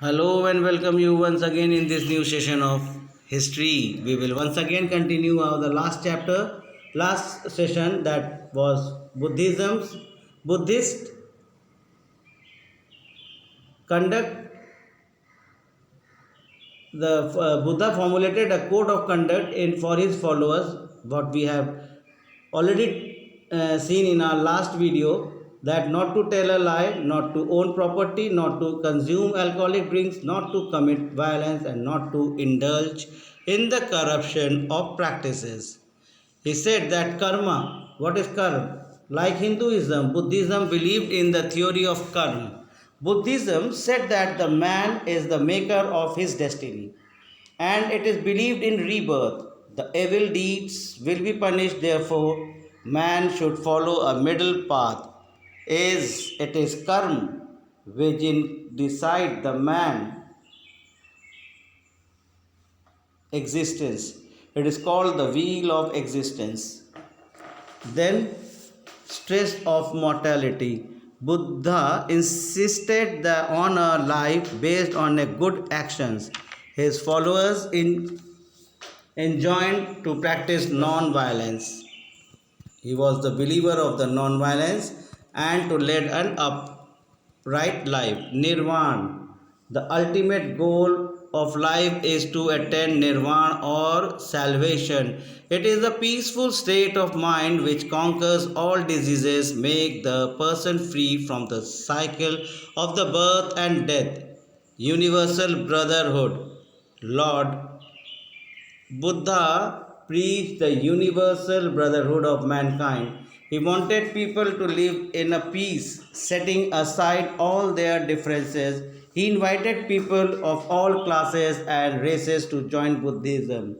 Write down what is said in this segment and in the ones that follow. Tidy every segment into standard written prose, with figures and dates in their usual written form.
Hello and welcome you once again in this new session of history. We will once again continue the last chapter, last session that was Buddhist conduct. The Buddha formulated a code of conduct in for his followers. What we have already seen in our last video, that not to tell a lie, not to own property, not to consume alcoholic drinks, not to commit violence, and not to indulge in the corruption of practices. He said that karma, what is karma? Like Hinduism, Buddhism believed in the theory of karma. Buddhism said that the man is the maker of his destiny and it is believed in rebirth. The evil deeds will be punished, therefore, man should follow a middle path. It is karma which decide the man existence. It is called the wheel of existence. Then, stress of mortality. Buddha insisted on a life based on a good actions. His followers enjoined to practice non-violence. He was the believer of the non-violence and to lead an upright life. Nirvana. The ultimate goal of life is to attain nirvana or salvation. It is a peaceful state of mind which conquers all diseases, make the person free from the cycle of the birth and death. Universal brotherhood. Lord Buddha preached the universal brotherhood of mankind. He wanted people to live in a peace, setting aside all their differences. He invited people of all classes and races to join Buddhism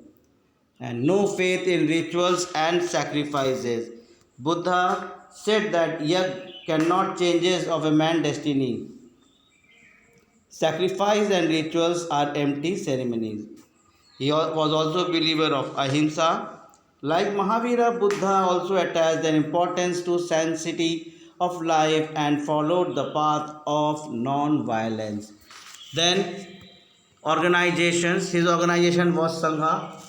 and no faith in rituals and sacrifices. Buddha said that yajna cannot changes of a man's destiny. Sacrifice and rituals are empty ceremonies. He was also a believer of ahimsa. Like Mahavira, Buddha also attached an importance to sanctity of life and followed the path of non-violence. Then organizations, his organization was Sangha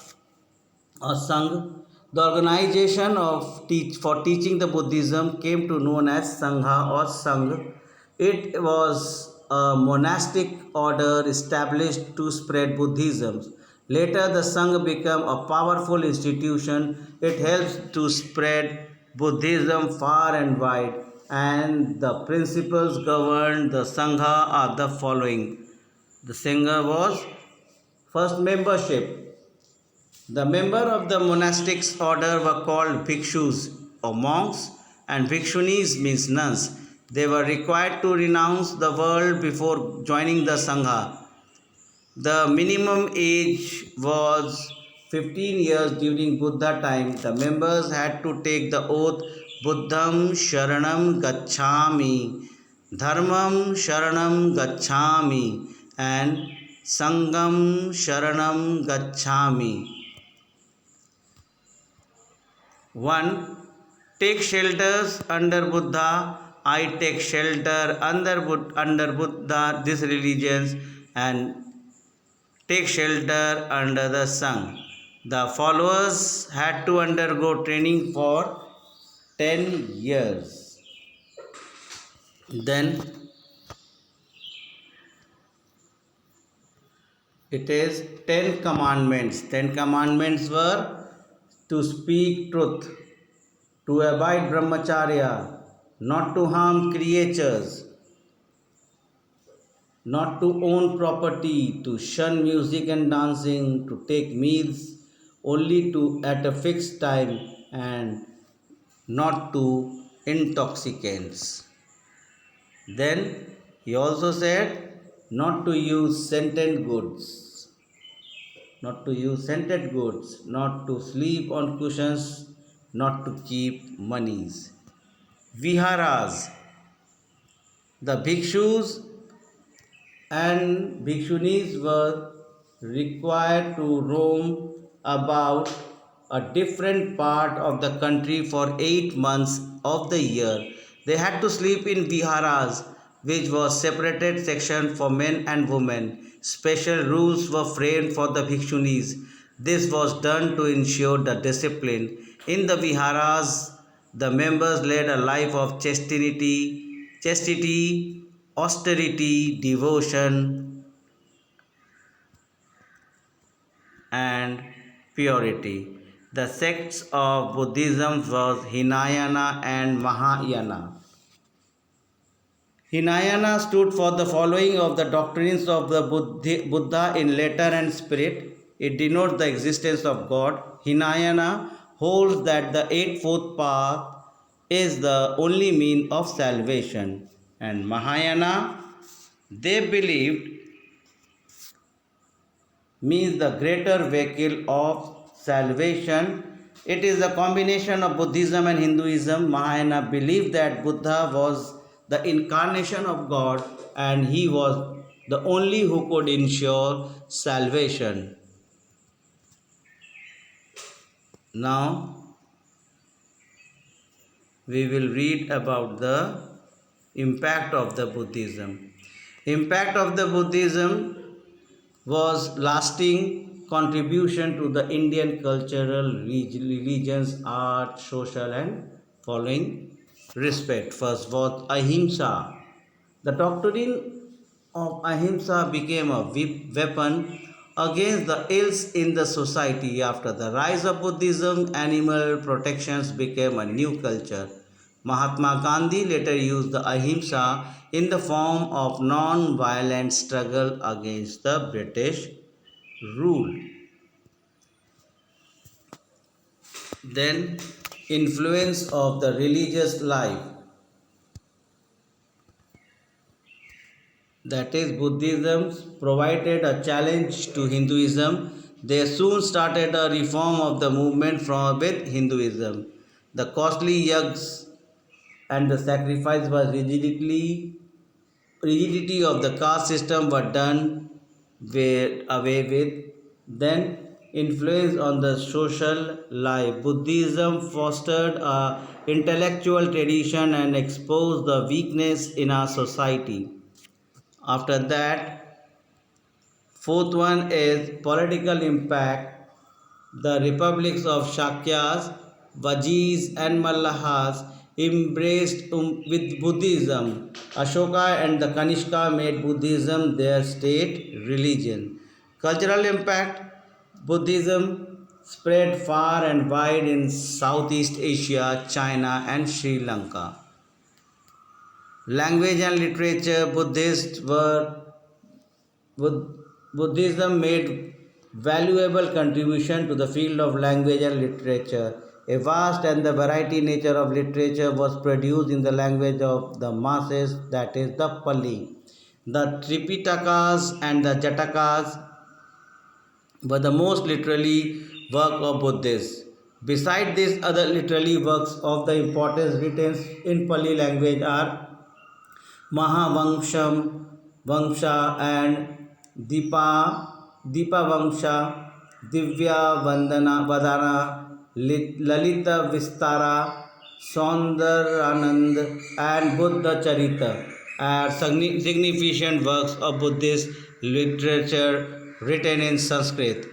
or Sangh. The organization for teaching the Buddhism came to known as Sangha or Sangh. It was a monastic order established to spread Buddhism. Later, the Sangh became a powerful institution. It helps to spread Buddhism far and wide, and the principles governed the Sangha are the following. The Sangha was first membership. The member of the monastic order were called bhikshus or monks, and bhikshunis means nuns. They were required to renounce the world before joining the Sangha. The minimum age was 15 years during Buddha time. The members had to take the oath Buddham Sharanam Gacchami, Dharmam Sharanam Gacchami, and Sangam Sharanam Gacchami. 1. Take shelters under Buddha. I take shelter under Buddha, this religions, and take shelter under the Sangh. The followers had to undergo training for 10 years. Then it is 10 commandments. 10 commandments were to speak truth, to abide brahmacharya, not to harm creatures, not to own property, to shun music and dancing, to take meals only to at a fixed time, and not to intoxicants. Then he also said not to use scented goods, not to sleep on cushions, not to keep monies. Viharas. The bhikshus and bhikshunis were required to roam about a different part of the country for 8 months of the year. They had to sleep in viharas. which was separated section for men and women. Special rules were framed for the bhikshunis. This was done to ensure the discipline. In the viharas, the members led a life of chastity, austerity, devotion, and purity. The sects of Buddhism was Hinayana and Mahayana. Hinayana stood for the following of the doctrines of the Buddha in letter and spirit. It denotes the existence of God. Hinayana holds that the eightfold path is the only mean of salvation. And Mahayana, they believed, means the greater vehicle of salvation. It is a combination of Buddhism and Hinduism. Mahayana believed that Buddha was the incarnation of God and he was the only who could ensure salvation. Now we will read about the impact of the Buddhism. Impact of the Buddhism was lasting contribution to the Indian cultural religions, art, social and following respect. First was Ahimsa. The doctrine of Ahimsa became a weapon against the ills in the society. After the rise of Buddhism, animal protections became a new culture. Mahatma Gandhi later used the Ahimsa in the form of non-violent struggle against the British rule. Then, influence of the religious life. That is, Buddhism provided a challenge to Hinduism. They soon started a reform of the movement with Hinduism. The costly yajnas and the sacrifice was rigidity of the caste system were done away with. Then influence on the social life. Buddhism fostered a intellectual tradition and exposed the weakness in our society. After that, fourth one is political impact. The republics of Shakyas, Vajis and Mallahas embraced with Buddhism. Ashoka and the Kanishka made Buddhism their state religion. Cultural impact. Buddhism spread far and wide in Southeast Asia, China and Sri Lanka. Language and literature. Buddhism made valuable contribution to the field of language and literature. A vast and the variety nature of literature was produced in the language of the masses, that is the Pali. The Tripitakas and the Jatakas were the most literary work of Buddhists. Besides this, other literary works of the importance written in Pali language are Mahavamsam, Vamsha and Dipavamsha, Divya Vadana, Lalita Vistara, Saundaranand and Buddha Charita are significant works of Buddhist literature written in Sanskrit.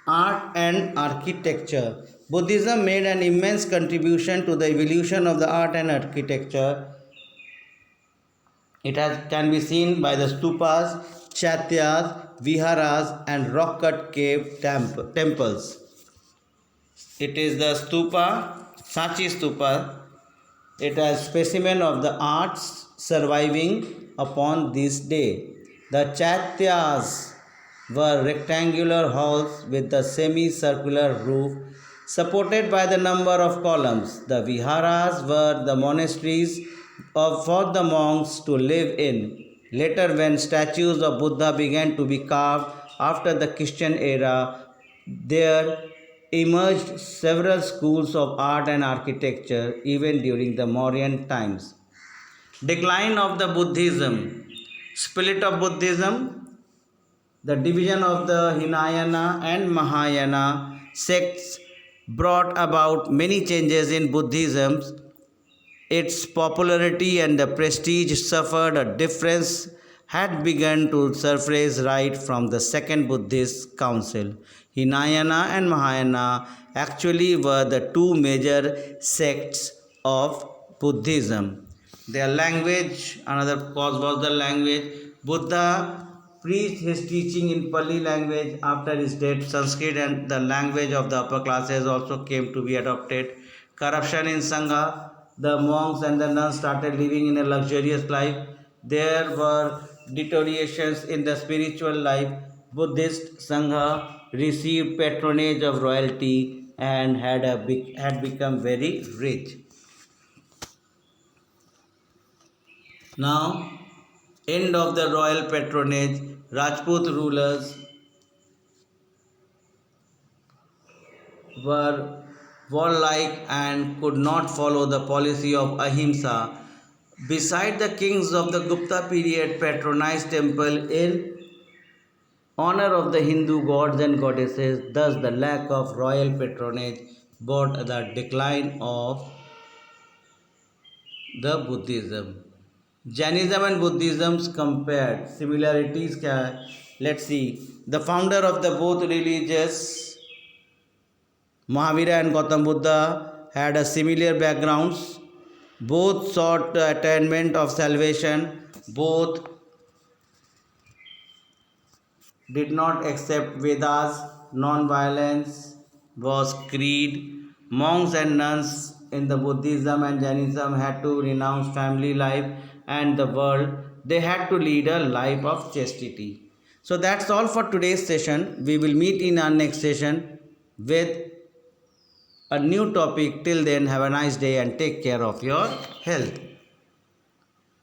Art and architecture. Buddhism made an immense contribution to the evolution of the art and architecture. It can be seen by the stupas, chaityas, viharas and rock-cut cave temples. It is the stupa, Sanchi stupa. It has specimen of the arts surviving upon this day. The chaityas were rectangular halls with a semicircular roof supported by the number of columns. The viharas were the monasteries for the monks to live in. Later, when statues of Buddha began to be carved after the Christian era, there emerged several schools of art and architecture even during the Mauryan times. Decline of the Buddhism. Split of Buddhism. The division of the Hinayana and Mahayana sects brought about many changes in Buddhism. its popularity and the prestige suffered. A difference had begun to surface right from the Second Buddhist Council. Hinayana and Mahayana actually were the two major sects of Buddhism. Their language, another cause was the language. Buddha preached his teaching in Pali language. After his death, Sanskrit and the language of the upper classes also came to be adopted. Corruption in Sangha, the monks and the nuns started living in a luxurious life. There were deteriorations in the spiritual life. Buddhist Sangha received patronage of royalty and had become very rich. Now, end of the royal patronage, Rajput rulers were warlike and could not follow the policy of ahimsa. Beside the kings of the Gupta period patronized temple in honor of the Hindu gods and goddesses, thus the lack of royal patronage brought the decline of the Buddhism. Jainism and Buddhism's compared similarities. Let's see. The founder of the both religions, Mahavira and Gautam Buddha, had a similar backgrounds. Both sought the attainment of salvation. Both did not accept Vedas. Non-violence was creed. Monks and nuns in the Buddhism and Jainism had to renounce family life and the world. They had to lead a life of chastity. So that's all for today's session. We will meet in our next session with a new topic. Till then, have a nice day and take care of your health.